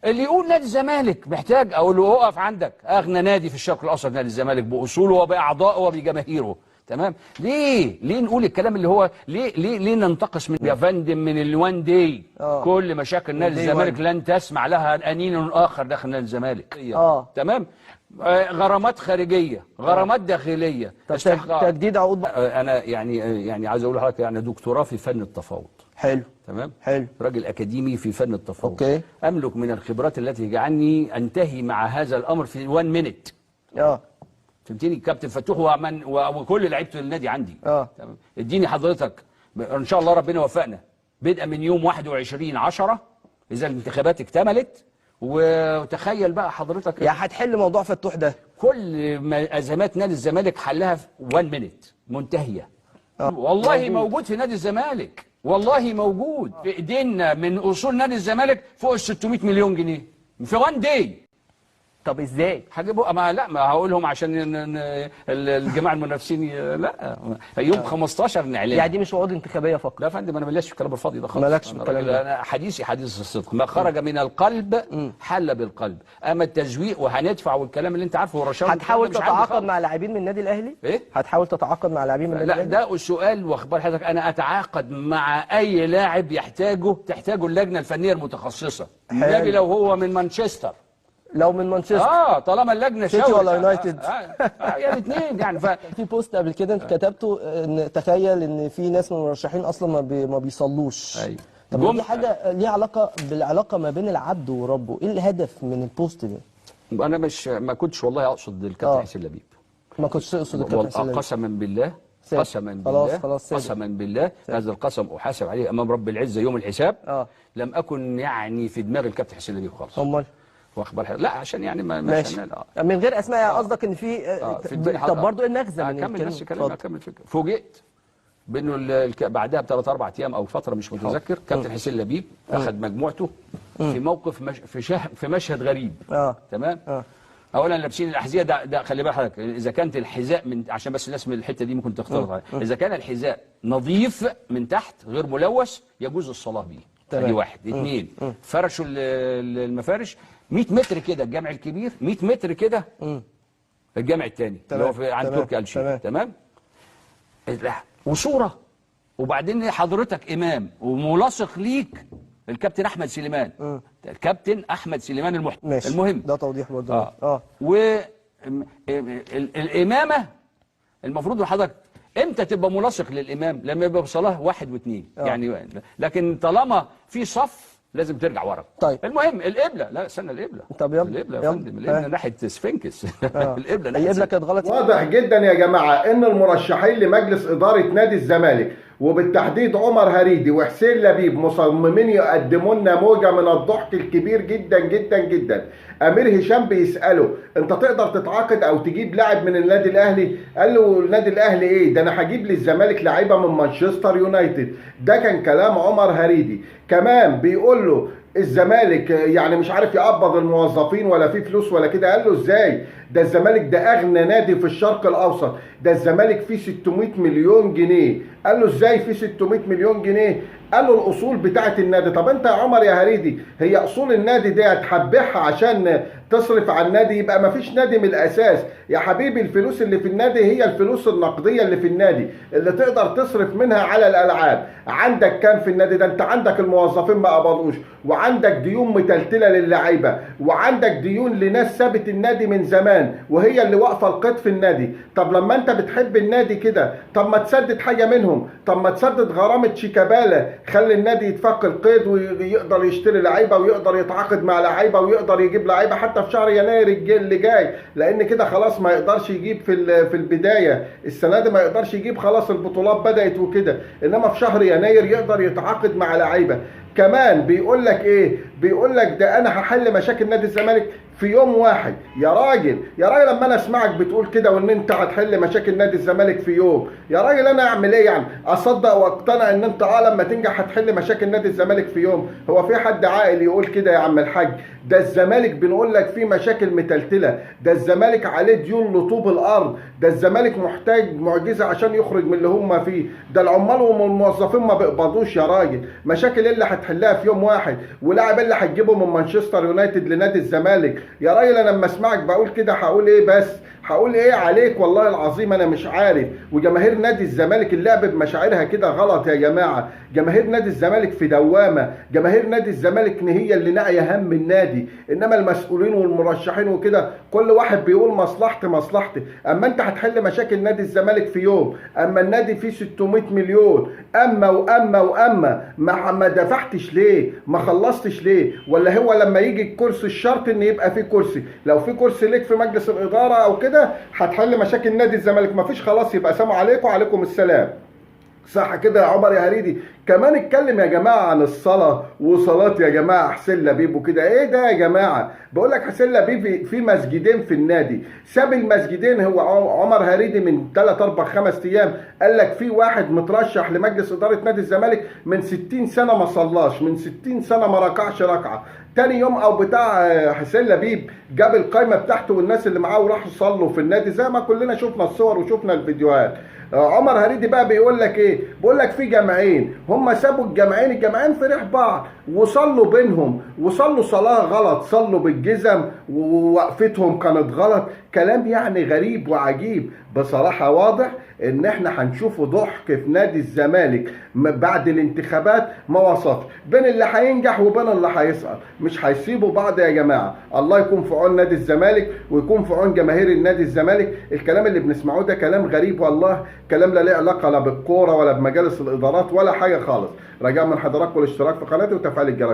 اللي يقول نادي الزمالك محتاج اقول له اقف عندك، اغنى نادي في الشرق الاوسط نادي الزمالك باصوله وباعضائه وبجماهيره. تمام؟ ليه نقول الكلام اللي هو ليه ننتقص من يا فندم من الوان داي؟ كل مشاكل نادي الزمالك لن تسمع لها انين اخر داخل نادي الزمالك. تمام؟ غرامات خارجيه، غرامات داخليه، تجديد عقود. انا يعني عايز اقول لحضرتك يعني دكتوراه في فن التفاوض. حلو. تمام؟ حلو. راجل اكاديمي في فن التفاوض. اوكي. املك من الخبرات التي تجعلني انتهي مع هذا الامر في 1 مينيت. فهمتني؟ كابتن فتوح وكل لعيبه النادي عندي. تمام؟ اديني حضرتك ان شاء الله ربنا يوفقنا بدءا من يوم 21/10 اذا الانتخابات اكتملت. وتخيل بقى حضرتك يعني هتحل موضوع فتوح ده. كل ازمات نادي الزمالك حلها في 1 مينيت منتهيه. والله موجود في نادي الزمالك، والله موجود في ايدينا من اصول نادي الزمالك فوق ال 600 مليون جنيه في 1 داي. طب ازاي؟ هجيبه ما هقولهم عشان الجماعه المنافسين لا يوم 15 نعلن. يعني دي مش وعود انتخابيه فقط؟ لا يا فندم، انا ماليش في الكلام الفاضي ده خالص. مالكش في الكلام ده. انا حديثي حديث الصدق، ما خرج من القلب حل بالقلب. اما التزويق وهندفع والكلام اللي انت عارفه والرشاوى. هتحاول تتعاقد مع لاعبين من النادي الاهلي؟ ايه؟ هتحاول تتعاقد مع لاعبين من النادي الاهلي؟ لا ده السؤال واخبار حضرتك. انا اتعاقد مع اي لاعب تحتاجه اللجنه الفنيه المتخصصه. النبي لو هو من مانشستر. لو من مانشستر طالما اللجنه سيتي ولا يونايتد؟ يعني الاثنين يعني. في بوست قبل كده انت كتبته ان تخيل ان في ناس من المرشحين اصلا ما بيصلوش. ايوه. طب دي حاجه ليها علاقه بالعلاقه ما بين العبد وربه، ايه الهدف من البوست ده؟ انا ما كنتش والله اقصد الكابتن حسين لبيب. ما كنتش اقصد الكابتن حسين لبيب. قسما بالله قسما بالله قسما بالله هذا القسم احاسب عليه امام رب العزه يوم الحساب. لم اكن يعني في دماغ الكابتن حسين لبيب خالص. امال واخبار لا عشان يعني ماشي. من غير اسماء قصدك ان في طب برضه ايه النغزه من اكمل بس كلامي اكمل فكره. فوجئت بانه بعدها ب3 4 ايام او فتره مش متذكر كابتن حسين لبيب اخذ مجموعته في موقف في مشهد غريب. تمام. اولا لابسين الاحذيه ده خلي بالك حضرتك، اذا كانت الحذاء من عشان بس الناس من الحته دي ممكن تختلط عليها، اذا كان الحذاء نظيف من تحت غير ملوث يجوز الصلاه بيه. دي واحد. اثنين، فرشوا المفارش 100 متر كده الجامع الكبير، 100 متر كده الجامع الثاني اللي هو عند تركي آل الشيخ. تمام. وصوره، وبعدين حضرتك امام وملاصق ليك الكابتن احمد سليمان. الكابتن احمد سليمان المهم ده توضيح برضه. والامامه المفروض حضرتك امتى تبقى ملاصق للامام؟ لما يبقى بصلاه 1 و2 يعني. لكن طالما في صف لازم ترجع ورا. طيب المهم القبله، لا استنى القبله. طب يلا القبله يا فندم، القبله ناحيه سفنكس. القبله كانت غلط. واضح جدا يا جماعه ان المرشحين لمجلس اداره نادي الزمالك وبالتحديد عمر هريدي وحسين لبيب مصممين يقدموا لنا موجه من الضحك الكبير جدا جدا جدا. امير هشام بيساله انت تقدر تتعاقد او تجيب لاعب من النادي الاهلي؟ قال له النادي الاهلي ايه ده، انا هجيب للزمالك لعيبه من مانشستر يونايتد. ده كان كلام عمر هريدي. كمان بيقول له الزمالك يعني مش عارف يقبض الموظفين ولا في فلوس ولا كده. قال له ازاي؟ ده الزمالك ده اغنى نادي في الشرق الاوسط، ده الزمالك فيه 600 مليون جنيه. قال له ازاي فيه 600 مليون جنيه؟ قال له الاصول بتاعه النادي. طب انت يا عمر يا هريدي هي اصول النادي دي هتحبحها عشان تصرف على النادي؟ يبقى ما فيش نادي من الاساس يا حبيبي. الفلوس اللي في النادي هي الفلوس النقديه اللي في النادي اللي تقدر تصرف منها على الالعاب. عندك كام في النادي ده؟ انت عندك الموظفين ما قبضوش، وعندك ديون متلتله للعيبه، وعندك ديون لناس سابت النادي من زمان وهي اللي واقفه القيد في النادي. طب لما انت بتحب النادي كده طب ما تسدد حاجه منهم، طب ما تسدد غرامه شيكابالا، خلي النادي يتفك القيد ويقدر يشتري لعيبه ويقدر يتعاقد مع لعيبه ويقدر يجيب لعيبه حتى في شهر يناير اللي جاي، لان كده خلاص ما يقدرش يجيب في البدايه السنه دي ما يقدرش يجيب، خلاص البطولات بدات وكده، انما في شهر يناير يقدر يتعاقد مع لعيبه. كمان بيقول لك ايه؟ بيقول لك ده انا هحل مشاكل نادي الزمالك في يوم واحد. يا راجل يا راجل لما انا اسمعك بتقول كده وان انت هتحل مشاكل نادي الزمالك في يوم، يا راجل انا اعمل ايه يعني؟ اصدق واقتنع ان انت لما تنجح هتحل مشاكل نادي الزمالك في يوم؟ هو في حد عاقل يقول كده يا عم الحاج؟ ده الزمالك بنقول لك فيه مشاكل متلتله، ده الزمالك عليه ديون لطوب الارض، ده الزمالك محتاج معجزه عشان يخرج من اللي هم فيه، ده العمال والموظفين ما بيقبضوش يا راجل. مشاكل اللي هتحلها في يوم واحد، ولاعب اللي هتجيبه من مانشستر يونايتد لنادي الزمالك يا راجل. انا لما اسمعك بقول كده هقول ايه؟ بس هقول ايه عليك والله العظيم انا مش عارف. وجماهير نادي الزمالك اللعب بمشاعرها كده غلط يا جماعه. جماهير نادي الزمالك في دوامه، جماهير نادي الزمالك هي اللي ناعيه هم النادي، انما المسؤولين والمرشحين وكده كل واحد بيقول مصلحتي مصلحتي. اما انت هتحل مشاكل نادي الزمالك في يوم، اما النادي فيه 600 مليون، اما ما دفعتش ليه؟ ما خلصتش ليه؟ ولا هو لما يجي الكرسي الشرط ان يبقى فيه كرسي، لو في كرسي ليك في مجلس الاداره او كده هتحل مشاكل نادي الزمالك، ما فيش خلاص يبقى سلام عليكم وعليكم السلام. صح كده يا عمر يا هريدي؟ كمان اتكلم يا جماعه عن الصلاه وصلاه يا جماعه حسين لبيب وكده. ايه ده يا جماعه؟ بقول لك حسين لبيب في مسجدين في النادي، ساب المسجدين. هو عمر هريدي من 3 4 5 ايام قال لك في واحد مترشح لمجلس اداره نادي الزمالك من 60 سنه ما صلاش، من 60 سنه ما ركعش ركعه. تاني يوم او بتاع حسين لبيب جاب القايمه بتاعته والناس اللي معاه وراحوا صلوا في النادي زي ما كلنا شفنا الصور وشفنا الفيديوهات. عمر هريدي بقى بيقول لك ايه؟ بيقول لك في جمعين، هم سابوا الجمعين في ريح بعض وصلوا بينهم، وصلوا صلاه غلط، صلوا بالجزم ووقفتهم كانت غلط. كلام يعني غريب وعجيب بصراحه. واضح ان احنا هنشوفه ضحك في نادي الزمالك بعد الانتخابات ما وصفش، بين اللي هينجح وبين اللي هيسقط. مش هيسيبوا بعض يا جماعه. الله يكون في عون نادي الزمالك ويكون في عون جماهير النادي الزمالك. الكلام اللي بنسمعه ده كلام غريب والله، كلام لا له علاقه لا بالكوره ولا بمجالس الادارات ولا حاجه خالص. رجاء من حضراتكم الاشتراك في قناتي وتفعيل الجرس.